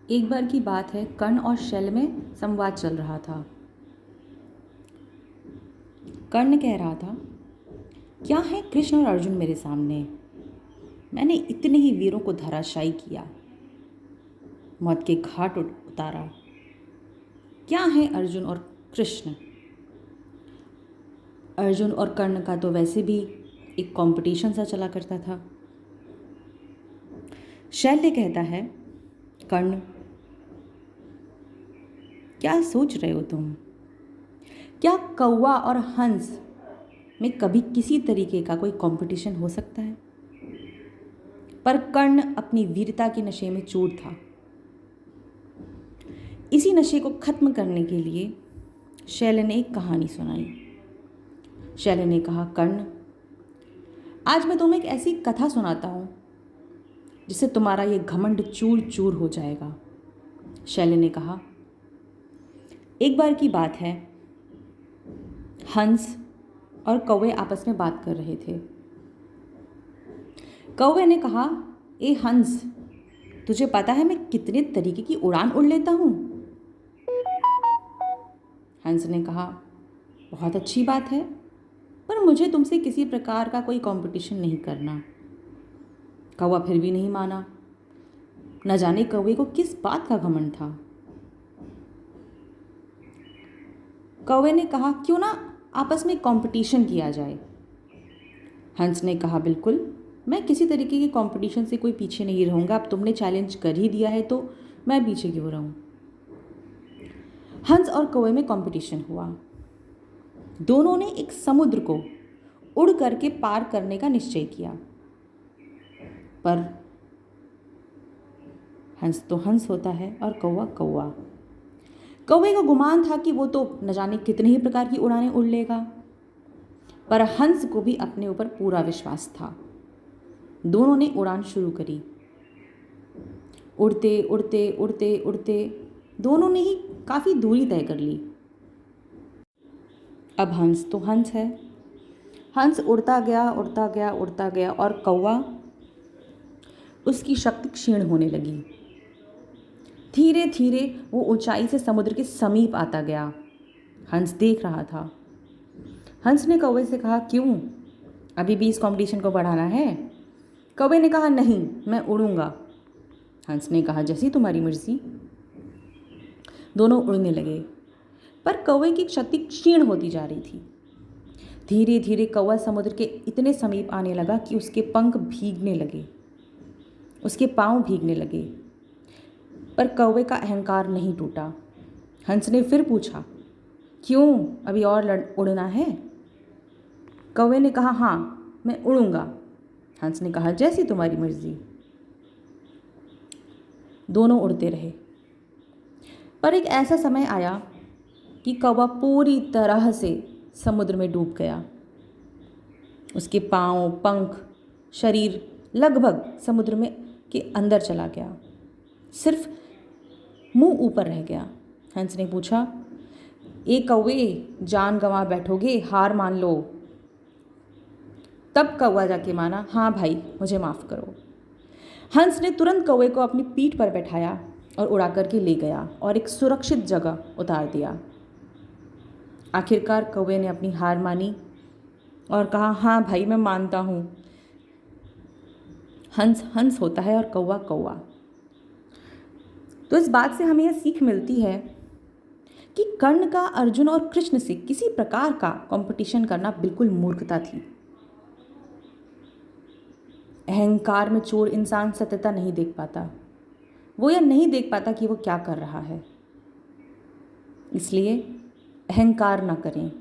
एक बार की बात है, कर्ण और शैल में संवाद चल रहा था। कर्ण कह रहा था, क्या है कृष्ण और अर्जुन मेरे सामने। मैंने इतने ही वीरों को धराशायी किया, मौत के घाट उतारा। क्या है अर्जुन और कृष्ण। अर्जुन और कर्ण का तो वैसे भी एक कंपटीशन सा चला करता था। शैल्य कहता है, कर्ण क्या सोच रहे हो तुम। क्या कौवा और हंस में कभी किसी तरीके का कोई कंपटीशन हो सकता है। पर कर्ण अपनी वीरता के नशे में चूर था। इसी नशे को खत्म करने के लिए शैल्य ने एक कहानी सुनाई। शैल्य ने कहा, कर्ण आज मैं तुम्हें एक ऐसी कथा सुनाता हूँ जिससे तुम्हारा ये घमंड चूर चूर हो जाएगा। शैल्य ने कहा, एक बार की बात है, हंस और कौवे आपस में बात कर रहे थे। कौवे ने कहा, ए हंस, तुझे पता है मैं कितने तरीके की उड़ान उड़ लेता हूँ। हंस ने कहा, बहुत अच्छी बात है, पर मुझे तुमसे किसी प्रकार का कोई कंपटीशन नहीं करना। कौवा फिर भी नहीं माना। न जाने कौवे को किस बात का घमंड था। कौवे ने कहा, क्यों ना आपस में कंपटीशन किया जाए। हंस ने कहा, बिल्कुल, मैं किसी तरीके की कंपटीशन से कोई पीछे नहीं रहूँगा। अब तुमने चैलेंज कर ही दिया है तो मैं पीछे क्यों रहूँ। हंस और कौवे में कंपटीशन हुआ। दोनों ने एक समुद्र को उड़ करके पार करने का निश्चय किया। पर हंस तो हंस होता है और कौवा कौवा। कौवे को गुमान था कि वो तो न जाने कितने ही प्रकार की उड़ानें उड़ लेगा, पर हंस को भी अपने ऊपर पूरा विश्वास था। दोनों ने उड़ान शुरू करी। उड़ते उड़ते उड़ते उड़ते दोनों ने ही काफ़ी दूरी तय कर ली। अब हंस तो हंस है। हंस उड़ता गया उड़ता गया उड़ता गया और कौवा, उसकी शक्ति क्षीण होने लगी। धीरे धीरे वो ऊंचाई से समुद्र के समीप आता गया। हंस देख रहा था। हंस ने कौवे से कहा, क्यों, अभी भी इस कंपटीशन को बढ़ाना है। कौवे ने कहा, नहीं, मैं उड़ूंगा। हंस ने कहा, जैसी तुम्हारी मर्जी। दोनों उड़ने लगे, पर कौवे की शक्ति क्षीण होती जा रही थी। धीरे धीरे कौवा समुद्र के इतने समीप आने लगा कि उसके पंख भीगने लगे, उसके पांव भीगने लगे, पर कौवे का अहंकार नहीं टूटा। हंस ने फिर पूछा, क्यों, अभी और उड़ना है। कौवे ने कहा, हाँ, मैं उड़ूंगा। हंस ने कहा, जैसी तुम्हारी मर्जी। दोनों उड़ते रहे, पर एक ऐसा समय आया कि कौवा पूरी तरह से समुद्र में डूब गया। उसके पांव, पंख, शरीर लगभग समुद्र में के अंदर चला गया। सिर्फ मुंह ऊपर रह गया। हंस ने पूछा, ए कौवे, जान गंवा बैठोगे, हार मान लो। तब कौवा जाके माना, हाँ भाई, मुझे माफ़ करो। हंस ने तुरंत कौवे को अपनी पीठ पर बैठाया और उड़ा करके ले गया और एक सुरक्षित जगह उतार दिया। आखिरकार कौवे ने अपनी हार मानी और कहा, हाँ भाई, मैं मानता हूँ। हंस हंस होता है और कौवा कौवा। तो इस बात से हमें यह सीख मिलती है कि कर्ण का अर्जुन और कृष्ण से किसी प्रकार का कंपटीशन करना बिल्कुल मूर्खता थी। अहंकार में चोर इंसान सत्यता नहीं देख पाता। वो यह नहीं देख पाता कि वो क्या कर रहा है। इसलिए अहंकार ना करें।